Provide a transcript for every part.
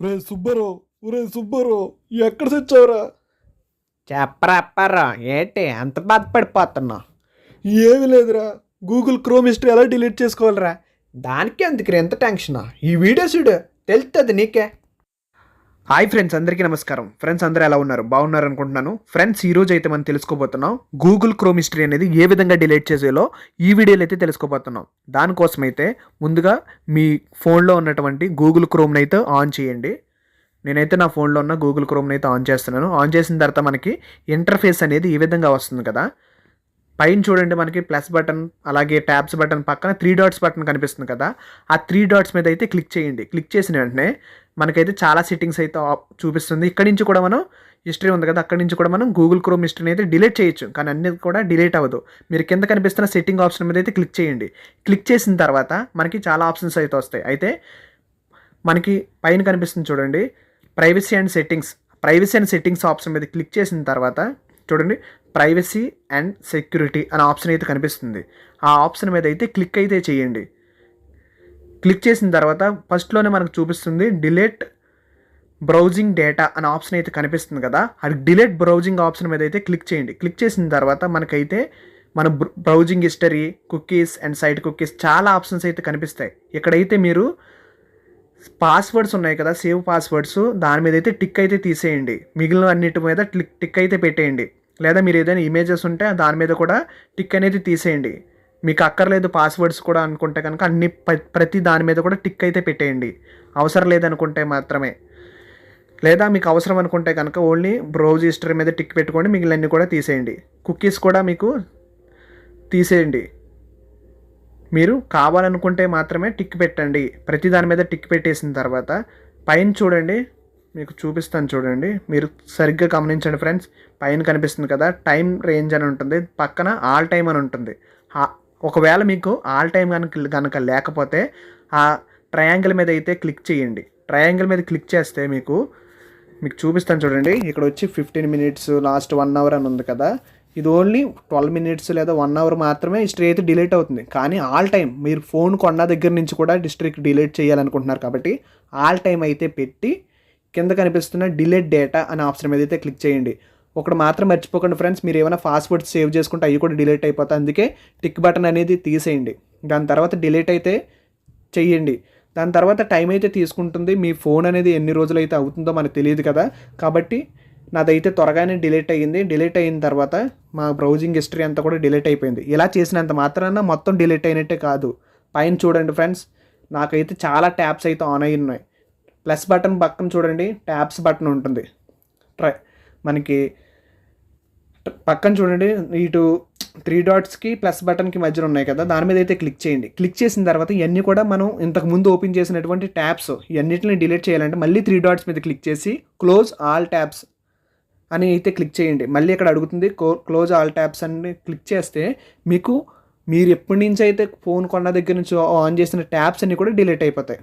రే సుబ్బరో, ఒరే సుబ్బరో, ఎక్కడ తెచ్చావురా? చెప్పరా అప్పారా, ఏంటి అంత బాధపడిపోతున్నావు? ఏమీ లేదురా. గూగుల్ క్రోమ్ హిస్టరీ ఎలా డిలీట్ చేసుకోవాలిరా? దానికి ఎందుకు ఎంత టెన్షనా? ఈ వీడియో చూడు, తెలుస్తుంది నీకే. హాయ్ ఫ్రెండ్స్, అందరికీ నమస్కారం. ఫ్రెండ్స్ అందరూ ఎలా ఉన్నారు? బాగున్నారు అనుకుంటున్నాను. ఫ్రెండ్స్ ఈ రోజు అయితే మనం తెలుసుకోబోతున్నాం గూగుల్ క్రోమ్ హిస్టరీ అనేది ఏ విధంగా డిలీట్ చేసేలో ఈ వీడియోలో అయితే తెలుసుకోబోతున్నాం. దానికోసం అయితే ముందుగా మీ ఫోన్లో ఉన్నటువంటి గూగుల్ క్రోమ్ని అయితే ఆన్ చేయండి. నేనైతే నా ఫోన్లో ఉన్న గూగుల్ క్రోమ్ని అయితే ఆన్ చేస్తున్నాను. ఆన్ చేసిన తర్వాత మనకి ఇంటర్ఫేస్ అనేది ఈ విధంగా వస్తుంది కదా. పైన చూడండి, మనకి ప్లస్ బటన్ అలాగే ట్యాబ్స్ బటన్ పక్కన 3 డాట్స్ బటన్ కనిపిస్తుంది కదా. ఆ 3 డాట్స్ మీద అయితే క్లిక్ చేయండి. క్లిక్ చేసిన వెంటనే మనకైతే చాలా సెట్టింగ్స్ అయితే చూపిస్తుంది. ఇక్కడ నుంచి కూడా మనం హిస్టరీ ఉంది కదా, అక్కడి నుంచి కూడా మనం గూగుల్ క్రోమ్ హిస్టరీని అయితే డిలీట్ చేయొచ్చు. కానీ అన్ని కూడా డిలీట్ అవ్వదు. మీరు కింద కనిపిస్తున్న సెట్టింగ్ ఆప్షన్ మీద అయితే క్లిక్ చేయండి. క్లిక్ చేసిన తర్వాత మనకి చాలా ఆప్షన్స్ అయితే వస్తాయి. అయితే మనకి పైన కనిపిస్తుంది చూడండి, ప్రైవసీ అండ్ సెట్టింగ్స్ ఆప్షన్ మీద క్లిక్ చేసిన తర్వాత చూడండి, ప్రైవసీ అండ్ సెక్యూరిటీ అనే ఆప్షన్ అయితే కనిపిస్తుంది. ఆ ఆప్షన్ మీద అయితే క్లిక్ అయితే చేయండి. క్లిక్ చేసిన తర్వాత ఫస్ట్లోనే మనకు చూపిస్తుంది డిలీట్ బ్రౌజింగ్ డేటా అనే ఆప్షన్ అయితే కనిపిస్తుంది కదా. అది డిలీట్ బ్రౌజింగ్ ఆప్షన్ మీద అయితే క్లిక్ చేయండి. క్లిక్ చేసిన తర్వాత మనకైతే మన browsing history, cookies and site cookies చాలా ఆప్షన్స్ అయితే కనిపిస్తాయి. ఇక్కడైతే మీరు పాస్వర్డ్స్ ఉన్నాయి కదా, సేవ్ పాస్వర్డ్స్, దాని మీద అయితే టిక్ అయితే తీసేయండి. మిగిలిన అన్నిటి మీద టిక్ అయితే పెట్టేయండి. లేదా మీరు ఏదైనా ఇమేజెస్ ఉంటే దాని మీద కూడా టిక్ అనేది తీసేయండి. మీకు అక్కర్లేదు పాస్వర్డ్స్ కూడా అనుకుంటే కనుక ప్రతి దాని మీద కూడా టిక్ అయితే పెట్టేయండి, అవసరం లేదనుకుంటే మాత్రమే. లేదా మీకు అవసరం అనుకుంటే కనుక ఓన్లీ బ్రౌజ్ హిస్టరీ మీద టిక్ పెట్టుకోండి, మిగిలినన్ని కూడా తీసేయండి. కుకీస్ కూడా మీకు తీసేయండి. మీరు కావాలనుకుంటే మాత్రమే టిక్ పెట్టండి. ప్రతి దాని మీద టిక్ పెట్టేసిన తర్వాత పైన చూడండి, మీకు చూపిస్తాను చూడండి, మీరు సరిగ్గా గమనించండి ఫ్రెండ్స్. పైన కనిపిస్తుంది కదా, టైం రేంజ్ అని ఉంటుంది, పక్కన ఆల్ టైం అని ఉంటుంది. ఒకవేళ మీకు ఆల్ టైం కనుక లేకపోతే ఆ ట్రయాంగిల్ మీద అయితే క్లిక్ చేయండి. ట్రయాంగిల్ మీద క్లిక్ చేస్తే మీకు చూపిస్తాను చూడండి, ఇక్కడ వచ్చి 15 మినిట్స్, లాస్ట్ 1 అవర్ అని ఉంది కదా. ఇది ఓన్లీ 12 మినిట్స్ లేదా 1 అవర్ మాత్రమే హిస్టరీ అయితే డిలీట్ అవుతుంది. కానీ ఆల్ టైం మీరు ఫోన్ కొన్న దగ్గర నుంచి కూడా హిస్టరీకి డిలీట్ చేయాలనుకుంటున్నారు కాబట్టి ఆల్ టైం అయితే పెట్టి కింద కనిపిస్తున్న డిలీట్ డేటా అనే ఆప్షన్ మీద అయితే క్లిక్ చేయండి. ఒకటి మాత్రం మర్చిపోకండి ఫ్రెండ్స్, మీరు ఏమైనా పాస్వర్డ్ సేవ్ చేసుకుంటే అవి కూడా డిలీట్ అయిపోతాయి. అందుకే టిక్ బటన్ అనేది తీసేయండి. దాని తర్వాత డిలీట్ అయితే చెయ్యండి. దాని తర్వాత టైం అయితే తీసుకుంటుంది. మీ ఫోన్ అనేది ఎన్ని రోజులు అయితే అవుతుందో మనకు తెలియదు కదా. కాబట్టి నాదైతే త్వరగానే డిలీట్ అయ్యింది. డిలీట్ అయిన తర్వాత మా బ్రౌజింగ్ హిస్టరీ అంతా కూడా డిలీట్ అయిపోయింది. ఇలా చేసినంత మాత్రాన మొత్తం డిలీట్ అయినట్టే కాదు. పైన చూడండి ఫ్రెండ్స్, నాకైతే చాలా ట్యాబ్స్ అయితే ఆన్ అయి ఉన్నాయి. ప్లస్ బటన్ పక్కన చూడండి, ట్యాబ్స్ బటన్ ఉంటుంది. మనకి పక్కన చూడండి, ఇటు 3 డాట్స్కి ప్లస్ బటన్కి మధ్యలో ఉన్నాయి కదా, దాని మీద అయితే క్లిక్ చేయండి. క్లిక్ చేసిన తర్వాత ఇవన్నీ కూడా మనం ఇంతకుముందు ఓపెన్ చేసినటువంటి ట్యాబ్స్ ఇవన్నిటిని డిలీట్ చేయాలంటే మళ్ళీ 3 డాట్స్ మీద క్లిక్ చేసి క్లోజ్ ఆల్ ట్యాబ్స్ అని అయితే క్లిక్ చేయండి. మళ్ళీ ఇక్కడ అడుగుతుంది క్లోజ్ ఆల్ ట్యాబ్స్ అని క్లిక్ చేస్తే మీరు ఎప్పటి నుంచి అయితే ఫోన్ కొన్న దగ్గర నుంచి ఆన్ చేసిన ట్యాబ్స్ అన్నీ కూడా డిలీట్ అయిపోతాయి.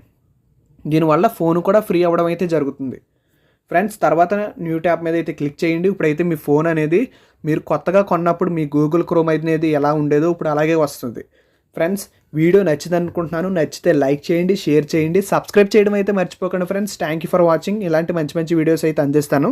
దీనివల్ల ఫోన్ కూడా ఫ్రీ అవ్వడం అయితే జరుగుతుంది ఫ్రెండ్స్. తర్వాత న్యూ ట్యాబ్ మీద అయితే క్లిక్ చేయండి. ఇప్పుడైతే మీ ఫోన్ అనేది మీరు కొత్తగా కొన్నప్పుడు మీ గూగుల్ క్రోమ్ అనేది ఎలా ఉండేదో ఇప్పుడు అలాగే వస్తుంది ఫ్రెండ్స్. వీడియో నచ్చింది అనుకుంటున్నాను. నచ్చితే లైక్ చేయండి, షేర్ చేయండి, సబ్స్క్రైబ్ చేయడం అయితే మర్చిపోకండి friends. Thank you for watching. ఇలాంటి మంచి మంచి వీడియోస్ అయితే అందిస్తాను.